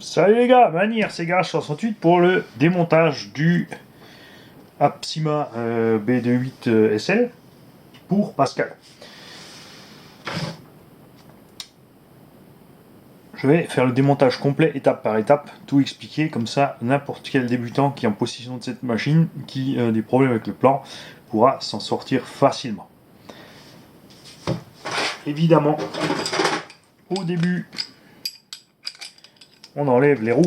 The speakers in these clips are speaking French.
Salut les gars, Manir, c'est Garage68 pour le démontage du Apsima B28 SL pour Pascal. Je vais faire le démontage complet étape par étape, tout expliquer, comme ça n'importe quel débutant qui est en possession de cette machine, qui a des problèmes avec le plan, pourra s'en sortir facilement. Évidemment, au début, on enlève les roues.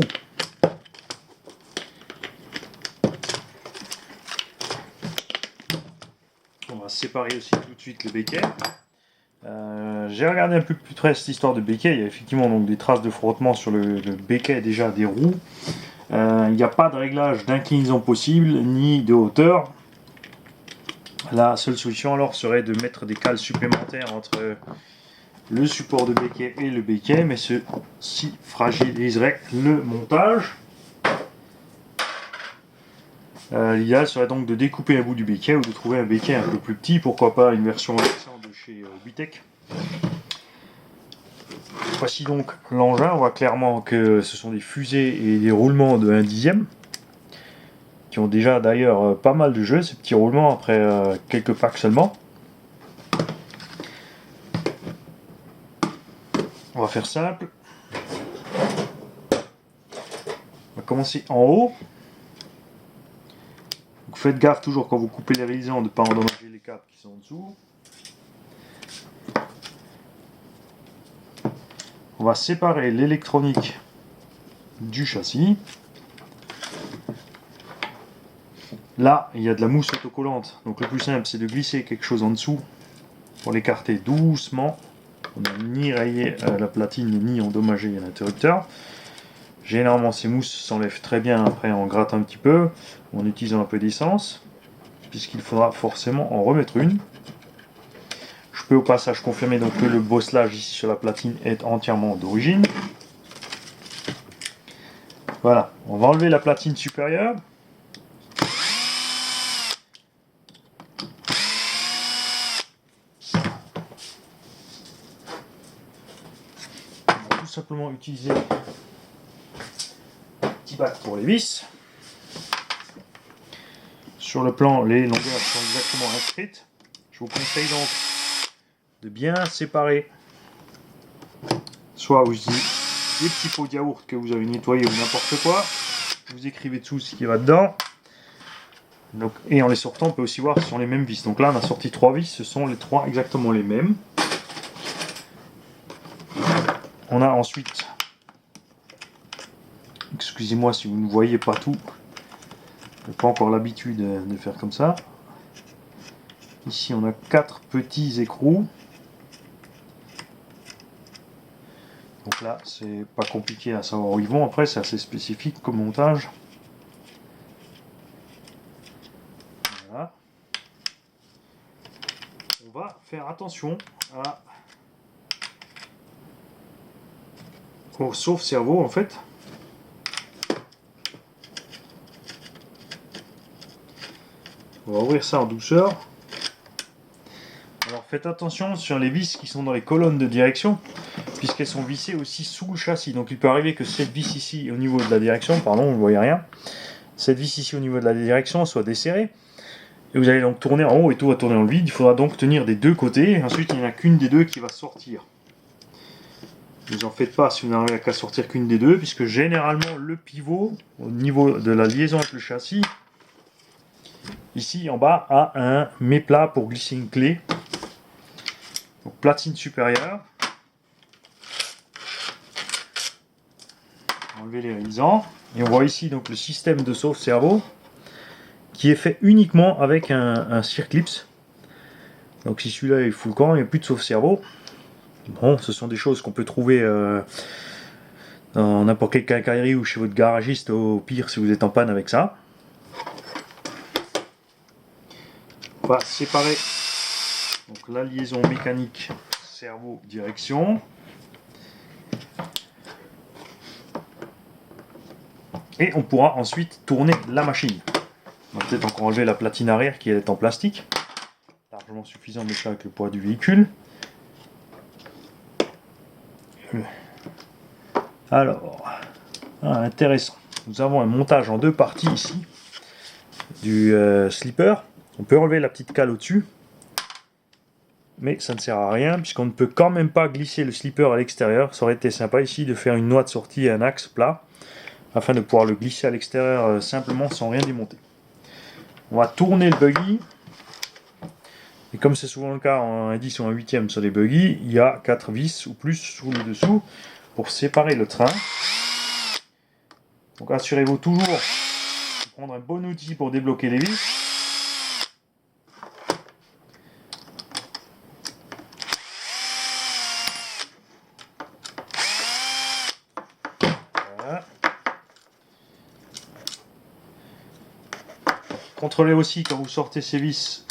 On va séparer aussi tout de suite le béquet. J'ai regardé un peu plus près cette histoire de béquet. Il y a effectivement donc des traces de frottement sur le béquet déjà des roues. Il n'y a pas de réglage d'inclinaison possible ni de hauteur. La seule solution alors serait de mettre des cales supplémentaires entre le support de béquet et le béquet, mais ceci fragiliserait le montage. L'idéal serait donc de découper un bout du béquet ou de trouver un béquet un peu plus petit, pourquoi pas une version récente de chez Witech. Voici donc l'engin. On voit clairement que ce sont des fusées et des roulements de 1/10, qui ont déjà d'ailleurs pas mal de jeux, ces petits roulements, après quelques packs seulement. On va faire simple. On va commencer en haut. Donc faites gaffe toujours quand vous coupez les réalisants de ne pas endommager les câbles qui sont en dessous. On va séparer l'électronique du châssis. Là, il y a de la mousse autocollante, donc le plus simple c'est de glisser quelque chose en dessous pour l'écarter doucement. On n'a ni rayé la platine ni endommagé l'interrupteur. Généralement ces mousses s'enlèvent très bien après en grattant un petit peu, en utilisant un peu d'essence, puisqu'il faudra forcément en remettre une. Je peux au passage confirmer donc que le bosselage ici sur la platine est entièrement d'origine. Voilà, on va enlever la platine supérieure. On va tout simplement utiliser un petit bac pour les vis. Sur le plan, les longueurs sont exactement inscrites. Je vous conseille donc de bien séparer. Soit vous utilisez des petits pots de yaourt que vous avez nettoyés ou n'importe quoi. Vous écrivez dessous ce qui va dedans. Donc, et en les sortant, on peut aussi voir si ce sont les mêmes vis. Donc là, on a sorti 3 vis, ce sont les 3 exactement les mêmes. On a ensuite, excusez-moi si vous ne voyez pas tout, je n'ai pas encore l'habitude de faire comme ça. Ici, on a 4 petits écrous. Donc là, c'est pas compliqué à savoir où ils vont. Après, c'est assez spécifique comme montage. Voilà. On va faire attention au sauve-cerveau en fait. On va ouvrir ça en douceur. Alors faites attention sur les vis qui sont dans les colonnes de direction, puisqu'elles sont vissées aussi sous le châssis. Donc il peut arriver que cette vis ici au niveau de la direction, pardon, vous ne voyez rien, cette vis ici au niveau de la direction soit desserrée. Et vous allez donc tourner en haut et tout va tourner dans le vide. Il faudra donc tenir des deux côtés. Ensuite, il n'y en a qu'une des deux qui va sortir. Ne vous en faites pas si vous n'arrivez qu'à sortir qu'une des deux, puisque généralement le pivot, au niveau de la liaison avec le châssis, ici en bas, a un méplat pour glisser une clé. Donc platine supérieure. Enlever les réalisants. Et on voit ici donc le système de sauve-cerveau, qui est fait uniquement avec un circlips. Donc si celui-là est full camp, il n'y a plus de sauve-cerveau. Bon, ce sont des choses qu'on peut trouver dans n'importe quelle quincaillerie ou chez votre garagiste, au pire si vous êtes en panne avec ça. On va séparer donc la liaison mécanique cerveau-direction. Et on pourra ensuite tourner la machine. On va peut-être encore enlever la platine arrière qui est en plastique. Largement suffisant déjà avec le poids du véhicule. Alors, Intéressant. Nous avons un montage en deux parties ici du slipper. On peut enlever la petite cale au-dessus, mais ça ne sert à rien puisqu'on ne peut quand même pas glisser le slipper à l'extérieur. Ça aurait été sympa ici de faire une noix de sortie et un axe plat afin de pouvoir le glisser à l'extérieur simplement sans rien démonter. On va tourner le buggy. Et comme c'est souvent le cas en 1/10 ou en 1/8 sur les buggy, il y a 4 vis ou plus sous le dessous pour séparer le train. Donc assurez-vous toujours de prendre un bon outil pour débloquer les vis. Voilà. Contrôlez aussi quand vous sortez ces vis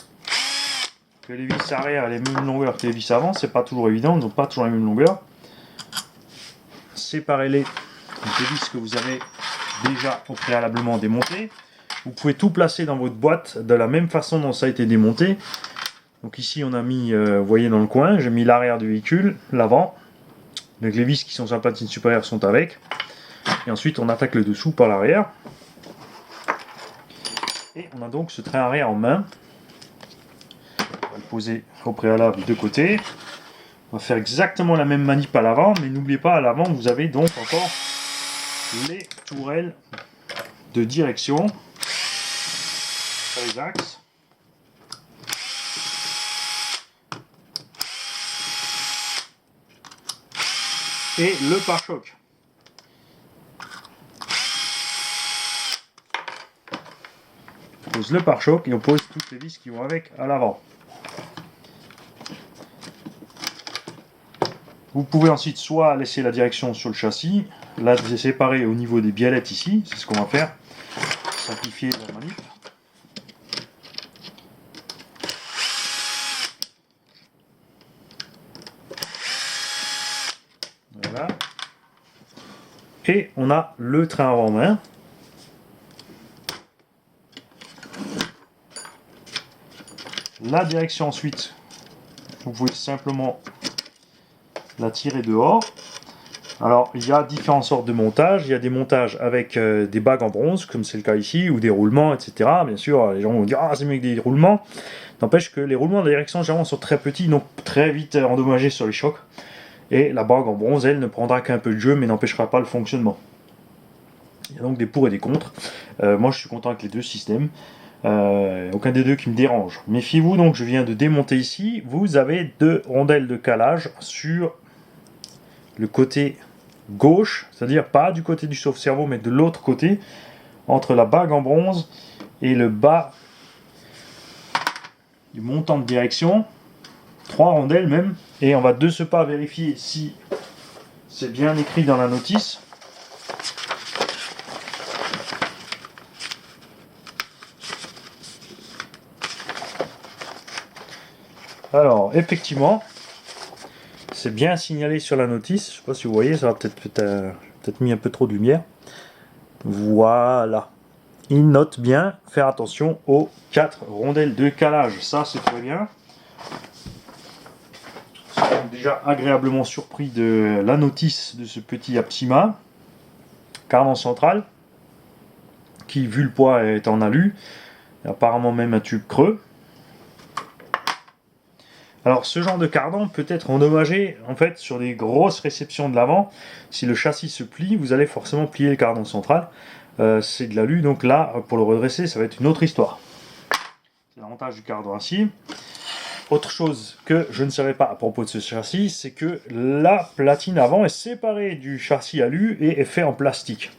que les vis arrière aient les mêmes longueurs que les vis avant. C'est pas toujours évident, ils n'ont pas toujours la même longueur. Séparez-les des vis que vous avez déjà préalablement démontées. Vous pouvez tout placer dans votre boîte de la même façon dont ça a été démonté. Donc ici on a mis, vous voyez dans le coin, j'ai mis l'arrière du véhicule, l'avant. Donc les vis qui sont sur la platine supérieure sont avec. Et ensuite on attaque le dessous par l'arrière. Et on a donc ce train arrière en main. On va le poser au préalable de côté. On va faire exactement la même manip à l'avant, mais n'oubliez pas, à l'avant vous avez donc encore les tourelles de direction sur les axes. Et le pare-choc. On pose le pare-choc et on pose toutes les vis qui vont avec à l'avant. Vous pouvez ensuite soit laisser la direction sur le châssis, la séparer au niveau des biellettes ici, c'est ce qu'on va faire, simplifier la manip. Voilà. Et on a le train avant main. La direction ensuite, vous pouvez simplement la tirer dehors. Alors il y a différentes sortes de montages. Il y a des montages avec des bagues en bronze, comme c'est le cas ici, ou des roulements, etc. Bien sûr, les gens vont dire ah c'est mieux que des roulements. N'empêche que les roulements de direction généralement sont très petits, donc très vite endommagés sur les chocs. Et la bague en bronze, elle, ne prendra qu'un peu de jeu, mais n'empêchera pas le fonctionnement. Il y a donc des pour et des contre. Moi je suis content avec les deux systèmes. Aucun des deux qui me dérange. Méfiez-vous, donc je viens de démonter ici. Vous avez deux rondelles de calage sur le côté gauche, c'est-à-dire pas du côté du sauve-cerveau, mais de l'autre côté, entre la bague en bronze et le bas du montant de direction. 3 rondelles même. Et on va de ce pas vérifier si c'est bien écrit dans la notice. Alors, effectivement, c'est bien signalé sur la notice. Je ne sais pas si vous voyez, ça va peut-être mis un peu trop de lumière. Voilà. Il note bien, faire attention aux 4 rondelles de calage. Ça, c'est très bien. Je suis déjà agréablement surpris de la notice de ce petit Apsima. Cardan central, qui, vu le poids, est en alu. Apparemment même un tube creux. Alors ce genre de cardan peut être endommagé en fait sur des grosses réceptions de l'avant. Si le châssis se plie, vous allez forcément plier le cardan central. C'est de l'alu, donc là pour le redresser ça va être une autre histoire. C'est l'avantage du cardan acier. Autre chose que je ne savais pas à propos de ce châssis, c'est que la platine avant est séparée du châssis alu et est faite en plastique.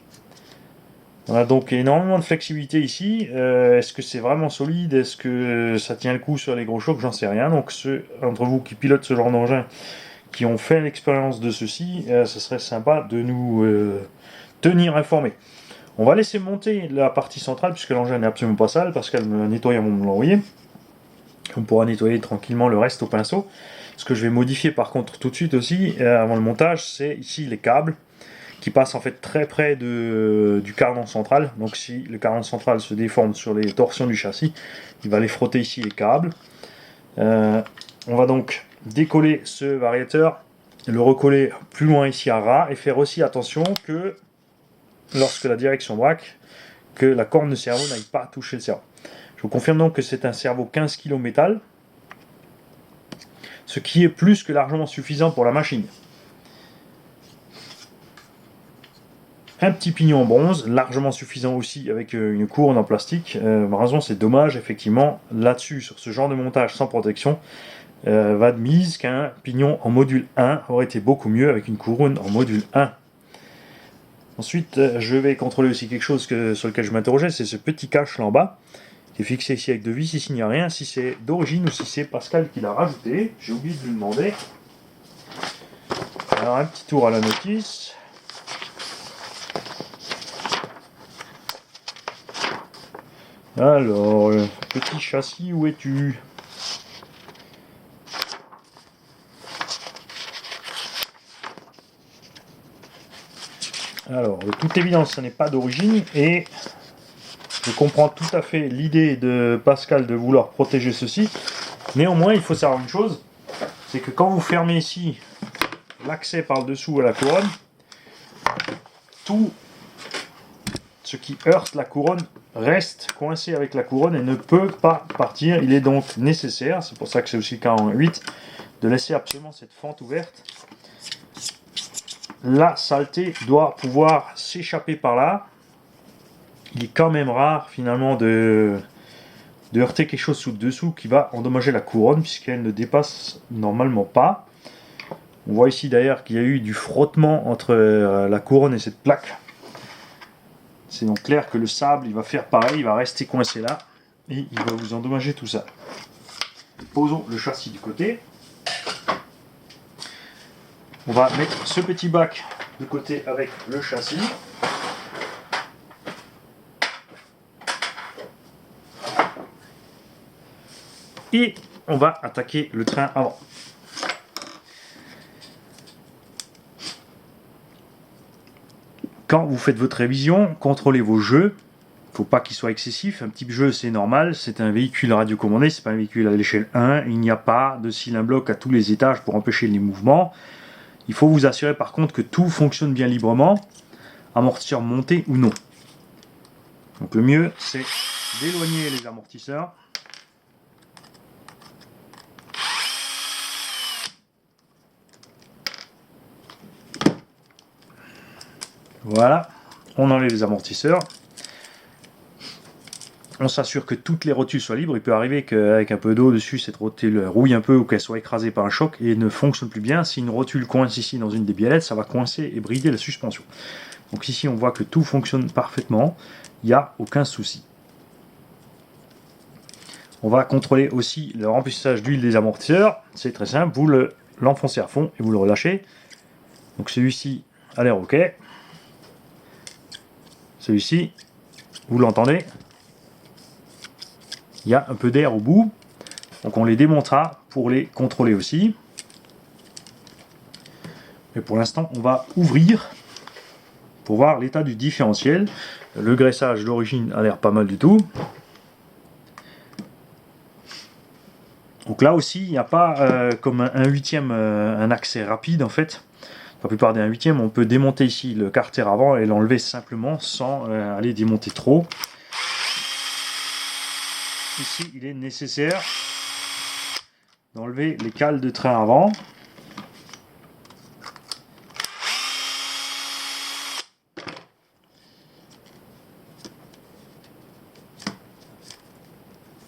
On a donc énormément de flexibilité ici. Est-ce que c'est vraiment solide? Est-ce que ça tient le coup sur les gros chocs? J'en sais rien. Donc ceux d'entre vous qui pilotent ce genre d'engin, qui ont fait l'expérience de ceci, ce serait sympa de nous tenir informés. On va laisser monter la partie centrale, puisque l'engin n'est absolument pas sale, parce qu'elle me nettoie avant de me l'envoyer. On pourra nettoyer tranquillement le reste au pinceau. Ce que je vais modifier par contre tout de suite aussi, avant le montage, c'est ici les câbles, qui passe en fait très près du cardan central. Donc si le cardan central se déforme sur les torsions du châssis, il va aller frotter ici les câbles. On va donc décoller ce variateur, le recoller plus loin ici à ras, et faire aussi attention que lorsque la direction braque, que la corne de cerveau n'aille pas toucher le cerveau. Je vous confirme donc que c'est un cerveau 15 kg métal, ce qui est plus que largement suffisant pour la machine. Un petit pignon en bronze, largement suffisant aussi avec une couronne en plastique. Ma raison, c'est dommage, effectivement, là-dessus, sur ce genre de montage sans protection, va de mise qu'un pignon en module 1 aurait été beaucoup mieux avec une couronne en module 1. Ensuite, je vais contrôler aussi quelque chose sur lequel je m'interrogeais, c'est ce petit cache là en bas, qui est fixé ici avec deux vis. Ici, il n'y a rien, si c'est d'origine ou si c'est Pascal qui l'a rajouté. J'ai oublié de lui demander. Alors, un petit tour à la notice. Alors, petit châssis, où es-tu? Alors, de toute évidence, ce n'est pas d'origine, et je comprends tout à fait l'idée de Pascal de vouloir protéger ceci. Néanmoins, il faut savoir une chose, c'est que quand vous fermez ici l'accès par le dessous à la couronne, tout ce qui heurte la couronne reste coincé avec la couronne et ne peut pas partir. Il est donc nécessaire, c'est pour ça que c'est aussi le cas en 8, de laisser absolument cette fente ouverte. La saleté doit pouvoir s'échapper par là. Il est quand même rare finalement de heurter quelque chose sous le dessous qui va endommager la couronne puisqu'elle ne dépasse normalement pas. On voit ici d'ailleurs qu'il y a eu du frottement entre la couronne et cette plaque. C'est donc clair que le sable il va faire pareil, il va rester coincé là et il va vous endommager tout ça. Posons le châssis du côté. On va mettre ce petit bac de côté avec le châssis. Et on va attaquer le train avant. Quand vous faites votre révision, contrôlez vos jeux. Il ne faut pas qu'ils soient excessifs. Un petit jeu, c'est normal. C'est un véhicule radiocommandé, c'est pas un véhicule à l'échelle 1. Il n'y a pas de cylindre bloc à tous les étages pour empêcher les mouvements. Il faut vous assurer par contre que tout fonctionne bien librement, amortisseur monté ou non. Donc le mieux, c'est d'éloigner les amortisseurs. Voilà, on enlève les amortisseurs. On s'assure que toutes les rotules soient libres. Il peut arriver qu'avec un peu d'eau dessus, cette rotule rouille un peu ou qu'elle soit écrasée par un choc et ne fonctionne plus bien. Si une rotule coince ici dans une des biellettes, ça va coincer et brider la suspension. Donc ici, on voit que tout fonctionne parfaitement. Il n'y a aucun souci. On va contrôler aussi le remplissage d'huile des amortisseurs. C'est très simple, vous l'enfoncez à fond et vous le relâchez. Donc celui-ci a l'air OK. Celui-ci, vous l'entendez, il y a un peu d'air au bout. Donc on les démontera pour les contrôler aussi. Mais pour l'instant, on va ouvrir pour voir l'état du différentiel. Le graissage d'origine a l'air pas mal du tout. Donc là aussi, il n'y a pas comme un huitième, un accès rapide en fait. La plupart des 1/8, on peut démonter ici le carter avant et l'enlever simplement sans aller démonter trop. Ici, il est nécessaire d'enlever les cales de train avant.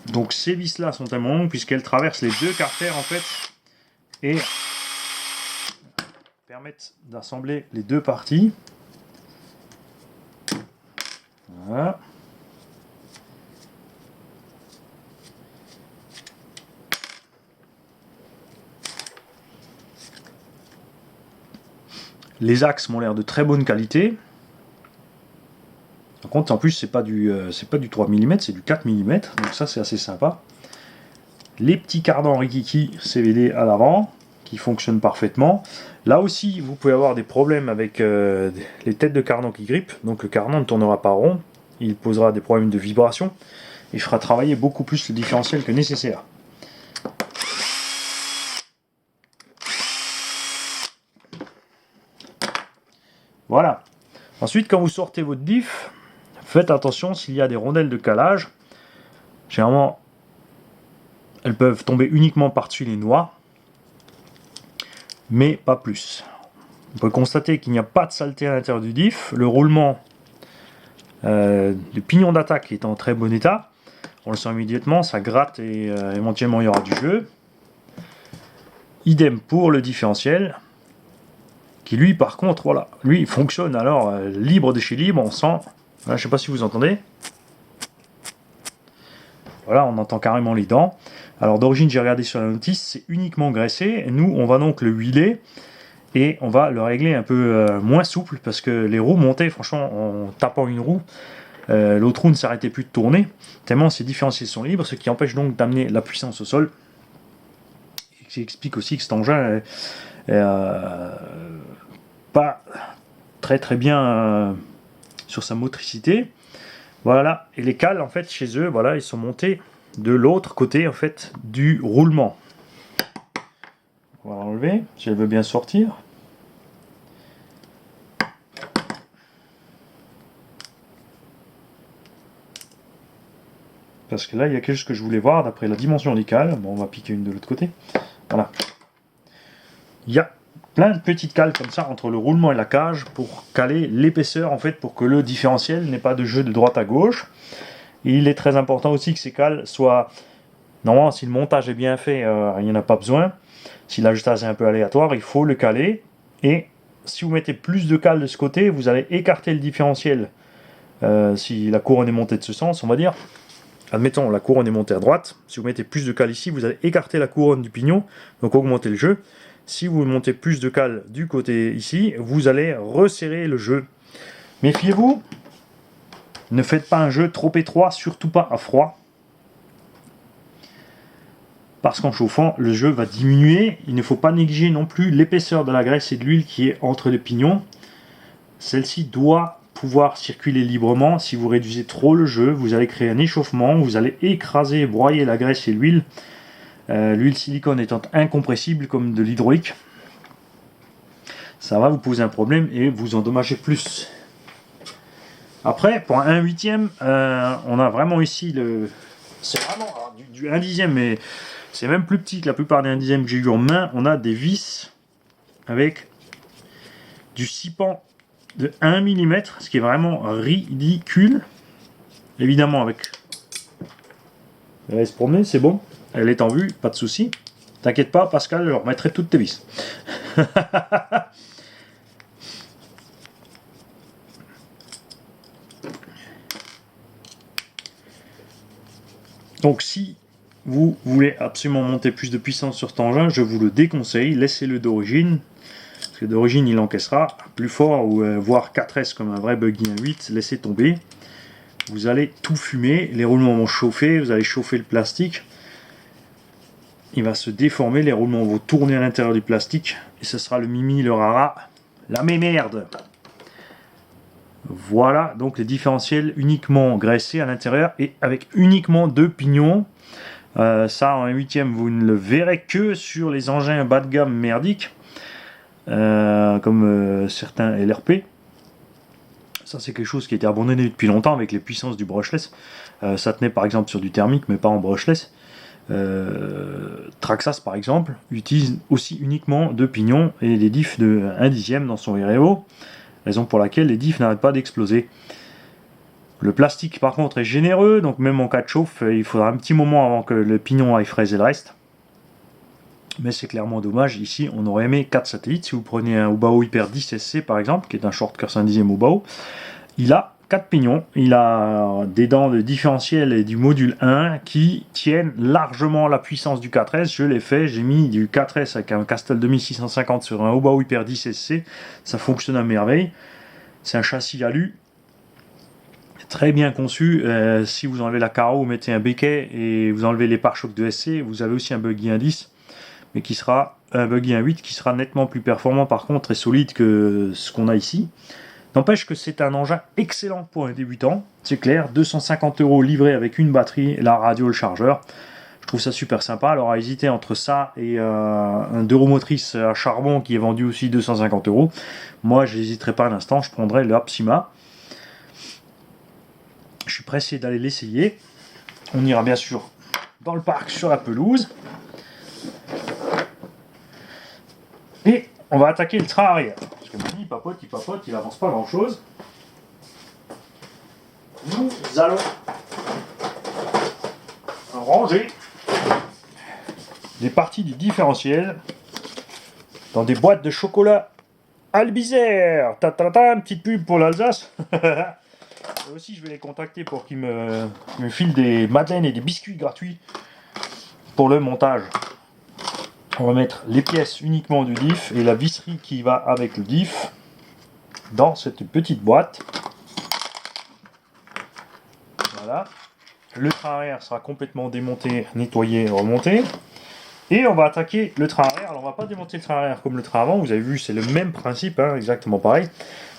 Donc ces vis-là sont tellement longues puisqu'elles traversent les deux carters en fait et permettent d'assembler les deux parties. Voilà. Les axes m'ont l'air de très bonne qualité. Par contre, en plus, c'est pas du 3 mm, c'est du 4 mm, donc ça c'est assez sympa. Les petits cardans Rikiki CVD à l'avant, qui fonctionnent parfaitement. Là aussi, vous pouvez avoir des problèmes avec les têtes de cardan qui grippent, donc le cardan ne tournera pas rond, il posera des problèmes de vibration, et fera travailler beaucoup plus le différentiel que nécessaire. Voilà. Ensuite, quand vous sortez votre diff, faites attention s'il y a des rondelles de calage. Généralement, elles peuvent tomber uniquement par-dessus les noix, mais pas plus. On peut constater qu'il n'y a pas de saleté à l'intérieur du diff. Le roulement du pignon d'attaque est en très bon état. On le sent immédiatement, ça gratte et éventuellement il y aura du jeu. Idem pour le différentiel, qui lui par contre, voilà, lui il fonctionne alors libre de chez libre, on sent, là, je ne sais pas si vous entendez. Voilà, on entend carrément les dents. Alors d'origine, j'ai regardé sur la notice, c'est uniquement graissé. Nous, on va donc le huiler et on va le régler un peu moins souple parce que les roues montaient, franchement, en tapant une roue, l'autre roue ne s'arrêtait plus de tourner, tellement ces différentiels sont libres, ce qui empêche donc d'amener la puissance au sol. Ce qui explique aussi que cet engin est pas très bien sur sa motricité. Voilà, et les cales en fait chez eux, voilà, ils sont montés de l'autre côté en fait du roulement. On va l'enlever si elle veut bien sortir. Parce que là il y a quelque chose que je voulais voir d'après la dimension des cales. Bon, on va piquer une de l'autre côté. Voilà. Il y a plein de petites cales comme ça entre le roulement et la cage pour caler l'épaisseur en fait, pour que le différentiel n'ait pas de jeu de droite à gauche. Et il est très important aussi que ces cales soient, normalement si le montage est bien fait, il n'y en a pas besoin. Si l'ajustage est un peu aléatoire, il faut le caler. Et si vous mettez plus de cales de ce côté, vous allez écarter le différentiel. Si la couronne est montée de ce sens, on va dire. Admettons, la couronne est montée à droite. Si vous mettez plus de cales ici, vous allez écarter la couronne du pignon, donc augmenter le jeu. Si vous montez plus de cales du côté ici, vous allez resserrer le jeu. Méfiez-vous, ne faites pas un jeu trop étroit, surtout pas à froid. Parce qu'en chauffant, le jeu va diminuer. Il ne faut pas négliger non plus l'épaisseur de la graisse et de l'huile qui est entre les pignons. Celle-ci doit pouvoir circuler librement. Si vous réduisez trop le jeu, vous allez créer un échauffement, vous allez écraser, broyer la graisse et l'huile. L'huile silicone étant incompressible comme de l'hydraulique, ça va vous poser un problème et vous endommager plus. Après, pour un 1/8, on a vraiment ici le... C'est vraiment du 1/10, mais c'est même plus petit que la plupart des 1/10 que j'ai eu en main. On a des vis avec du scipan de 1 mm, ce qui est vraiment ridicule. Évidemment, avec... Elle va se promener, c'est bon. Elle est en vue, pas de souci. T'inquiète pas, Pascal, je remettrai toutes tes vis. Donc si vous voulez absolument monter plus de puissance sur cet engin, je vous le déconseille, laissez-le d'origine. Parce que d'origine il encaissera plus fort, ou voire 4S comme un vrai buggy 1.8, laissez tomber. Vous allez tout fumer, les roulements vont chauffer, vous allez chauffer le plastique. Il va se déformer, les roulements vont tourner à l'intérieur du plastique, et ce sera le mimi, le rara, la mémerde. Voilà, donc les différentiels uniquement graissés à l'intérieur, et avec uniquement 2 pignons. Ça, en 1/8, vous ne le verrez que sur les engins bas de gamme merdiques, comme certains LRP. Ça, c'est quelque chose qui a été abandonné depuis longtemps avec les puissances du brushless. Ça tenait par exemple sur du thermique, mais pas en brushless. Traxxas par exemple utilise aussi uniquement 2 pignons et des diffs de 1/10 dans son REO, raison pour laquelle les diffs n'arrêtent pas d'exploser. Le plastique par contre est généreux, donc même en cas de chauffe il faudra un petit moment avant que le pignon aille fraiser le reste, mais c'est clairement dommage. Ici on aurait aimé 4 satellites. Si vous prenez un Hubao Hyper 10 SC par exemple, qui est un short curse 1/10 Hubao, il a 4 pignons, il a des dents de différentiel et du module 1 qui tiennent largement la puissance du 4S. Je l'ai fait, j'ai mis du 4S avec un Castel 2650 sur un Hubao Hyper 10 SC, ça fonctionne à merveille. C'est un châssis alu, très bien conçu. Si vous enlevez la carreau, vous mettez un béquet et vous enlevez les pare-chocs de SC, vous avez aussi un buggy 1.10, mais qui sera un buggy 1.8 qui sera nettement plus performant par contre et solide que ce qu'on a ici. N'empêche que c'est un engin excellent pour un débutant, c'est clair. 250 € livré avec une batterie, la radio, le chargeur. Je trouve ça super sympa. Alors à hésiter entre ça et un 2 roues motrices à charbon qui est vendu aussi 250 €. Moi, je n'hésiterai pas un instant, je prendrai le Apsima. Je suis pressé d'aller l'essayer. On ira bien sûr dans le parc sur la pelouse. Et on va attaquer le train arrière. Parce que il papote, il avance pas grand chose. Nous allons ranger des parties du différentiel dans des boîtes de chocolat Albizère. Une petite pub pour l'Alsace. Et aussi, je vais les contacter pour qu'ils me filent des madeleines et des biscuits gratuits pour le montage. On va mettre les pièces uniquement du diff et la visserie qui va avec le diff dans cette petite boîte. Voilà. Le train arrière sera complètement démonté, nettoyé, remonté. Et on va attaquer le train arrière. Alors on va pas démonter le train arrière comme le train avant. Vous avez vu, c'est le même principe, hein, exactement pareil.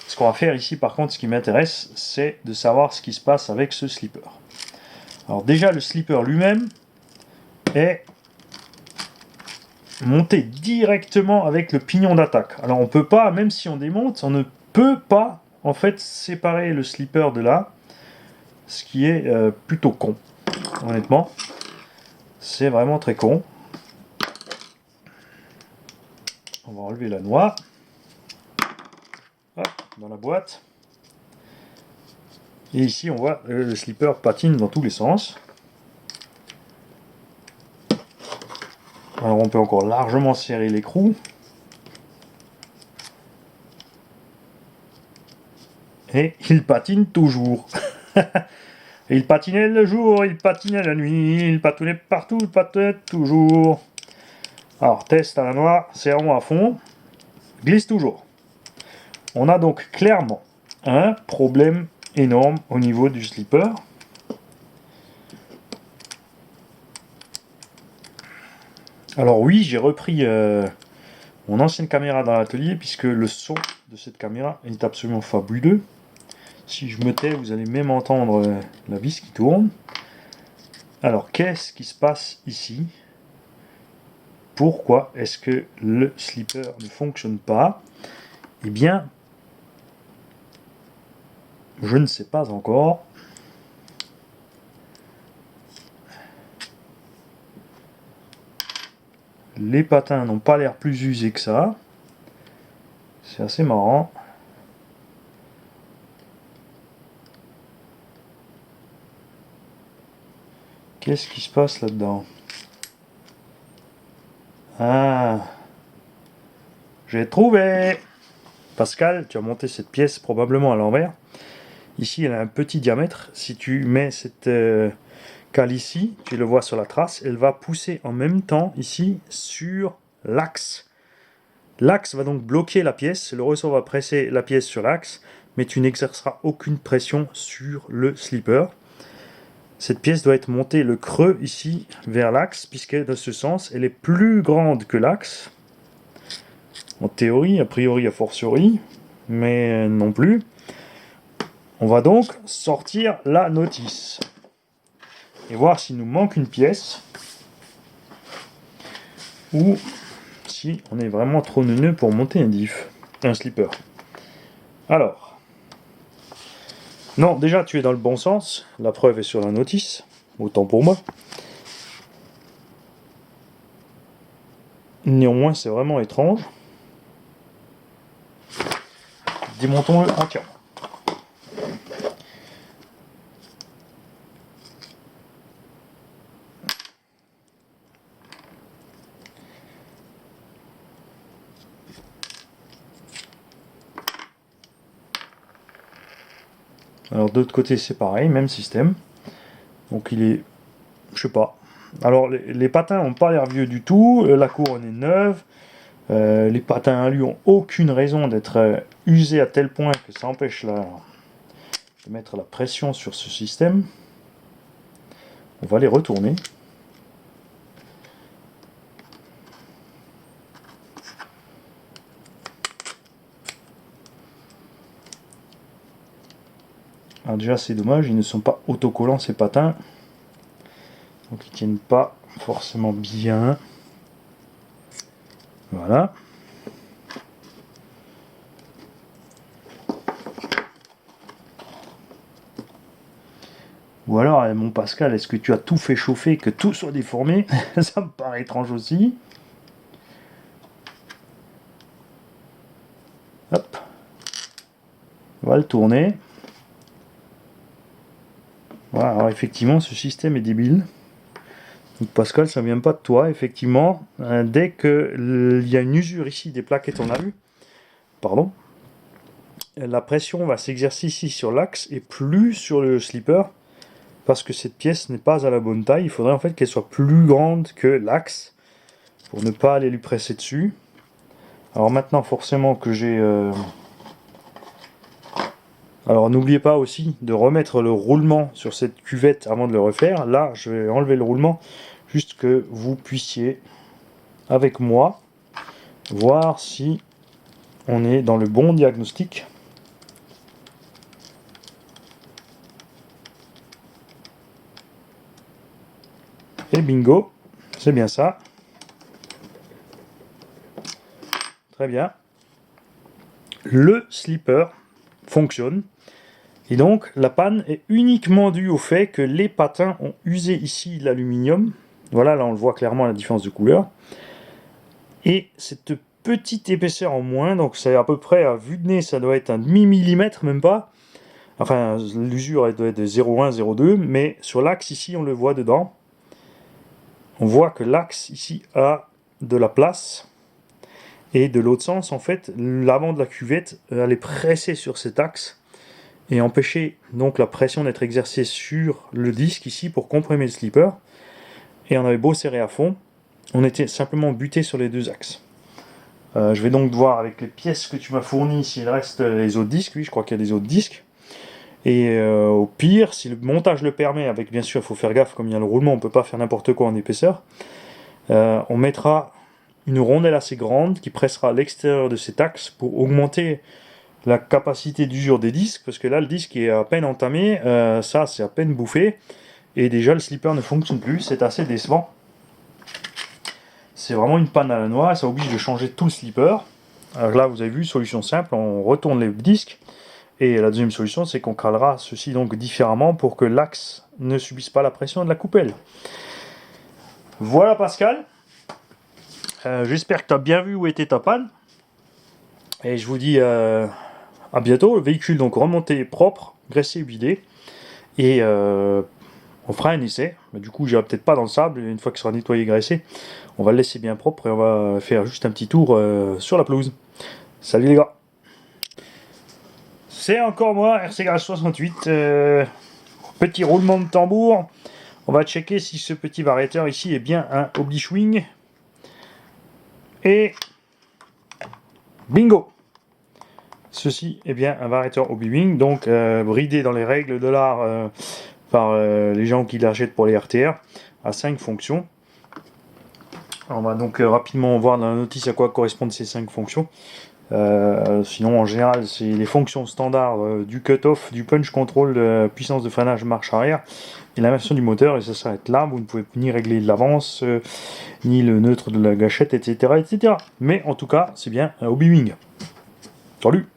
Ce qu'on va faire ici, par contre, ce qui m'intéresse, c'est de savoir ce qui se passe avec ce slipper. Alors déjà, le slipper lui-même est monté directement avec le pignon d'attaque. Alors on peut pas, même si on démonte, on ne peut pas en fait séparer le slipper de là, ce qui est plutôt con, honnêtement. C'est vraiment très con. On va enlever la noix. Hop, dans la boîte. Et ici on voit le slipper patine dans tous les sens. Alors on peut encore largement serrer l'écrou. Et il patine toujours. Il patinait le jour, il patinait la nuit, il patinait partout, il patinait toujours. Alors test à la noix, serrons à fond, glisse toujours. On a donc clairement un problème énorme au niveau du slipper. Alors oui, j'ai repris mon ancienne caméra dans l'atelier puisque le son de cette caméra est absolument fabuleux. Si je me tais, vous allez même entendre la vis qui tourne. Alors, qu'est-ce qui se passe ici? Pourquoi est-ce que le slipper ne fonctionne pas? Eh bien, je ne sais pas encore. Les patins n'ont pas l'air plus usés que ça. C'est assez marrant. Qu'est-ce qui se passe là-dedans? Ah, j'ai trouvé! Pascal, tu as monté cette pièce probablement à l'envers. Ici, elle a un petit diamètre. Si tu mets cette cale ici, tu le vois sur la trace, elle va pousser en même temps ici sur l'axe. L'axe va donc bloquer la pièce. Le ressort va presser la pièce sur l'axe, mais tu n'exerceras aucune pression sur le slipper. Cette pièce doit être montée le creux ici vers l'axe, puisque dans ce sens, elle est plus grande que l'axe. En théorie, a priori, a fortiori, mais non plus. On va donc sortir la notice et voir s'il nous manque une pièce ou si on est vraiment trop neuneux pour monter un diff, un slipper. Alors, non, déjà tu es dans le bon sens, la preuve est sur la notice, autant pour moi. Néanmoins, c'est vraiment étrange. Démontons-le entièrement. Alors de l'autre côté c'est pareil, même système. Donc il est, je sais pas. Alors les patins n'ont pas l'air vieux du tout, la couronne est neuve. Les patins à lui ont aucune raison d'être usés à tel point que ça empêche de mettre la pression sur ce système. On va les retourner. Alors déjà c'est dommage, ils ne sont pas autocollants ces patins. Donc ils tiennent pas forcément bien. Voilà. Ou alors, mon Pascal, est-ce que tu as tout fait chauffer, que tout soit déformé? Ça me paraît étrange aussi. Hop. On va le tourner. Voilà, alors effectivement, ce système est débile. Donc Pascal, ça vient pas de toi, effectivement. Dès qu'il y a une usure ici des plaquettes, on a vu. Pardon. La pression va s'exercer ici sur l'axe et plus sur le slipper. Parce que cette pièce n'est pas à la bonne taille. Il faudrait en fait qu'elle soit plus grande que l'axe. Pour ne pas aller lui presser dessus. Alors maintenant, forcément que j'ai... Alors n'oubliez pas aussi de remettre le roulement sur cette cuvette avant de le refaire. Là, je vais enlever le roulement, juste que vous puissiez, avec moi, voir si on est dans le bon diagnostic. Et bingo, c'est bien ça. Très bien. Le slipper fonctionne. Et donc, la panne est uniquement due au fait que les patins ont usé ici l'aluminium. Voilà, là on le voit clairement la différence de couleur. Et cette petite épaisseur en moins, donc c'est à peu près à vue de nez, ça doit être un demi-millimètre, même pas. Enfin, l'usure elle doit être de 0,1, 0,2, mais sur l'axe ici, on le voit dedans. On voit que l'axe ici a de la place. Et de l'autre sens, en fait, l'avant de la cuvette, elle est pressée sur cet axe. Et empêcher donc la pression d'être exercée sur le disque ici pour comprimer le slipper. Et on avait beau serrer à fond, on était simplement buté sur les deux axes. Je vais donc voir avec les pièces que tu m'as fournies s'il reste les autres disques. Oui, je crois qu'il y a des autres disques. Et au pire, si le montage le permet, avec bien sûr, il faut faire gaffe, comme il y a le roulement, on ne peut pas faire n'importe quoi en épaisseur. On mettra une rondelle assez grande qui pressera à l'extérieur de cet axe pour augmenter la capacité d'usure des disques, parce que là le disque est à peine entamé, ça c'est à peine bouffé, et déjà le slipper ne fonctionne plus, c'est assez décevant. C'est vraiment une panne à la noix, ça oblige de changer tout le slipper. Alors là vous avez vu, solution simple, on retourne les disques, et la deuxième solution c'est qu'on calera ceci donc différemment pour que l'axe ne subisse pas la pression de la coupelle. Voilà Pascal, j'espère que tu as bien vu où était ta panne, et je vous dis à bientôt. Le véhicule donc remonté propre, graissé, huilé, et on fera un essai. Mais du coup, j'irai peut-être pas dans le sable. Une fois qu'il sera nettoyé et graissé, on va le laisser bien propre et on va faire juste un petit tour sur la pelouse. Salut les gars. C'est encore moi, RC Garage 68. Petit roulement de tambour. On va checker si ce petit variateur ici est bien un Oblichwing. Et bingo! Ceci est bien un variateur Obliwing, donc bridé dans les règles de l'art par les gens qui l'achètent pour les RTR, à 5 fonctions. On va donc rapidement voir dans la notice à quoi correspondent ces 5 fonctions. Sinon en général c'est les fonctions standards du cut-off, du punch control, de puissance de freinage, marche arrière et l'inversion du moteur, et ça s'arrête là. Vous ne pouvez ni régler l'avance, ni le neutre de la gâchette, etc., etc. Mais en tout cas c'est bien un Obliwing. Salut!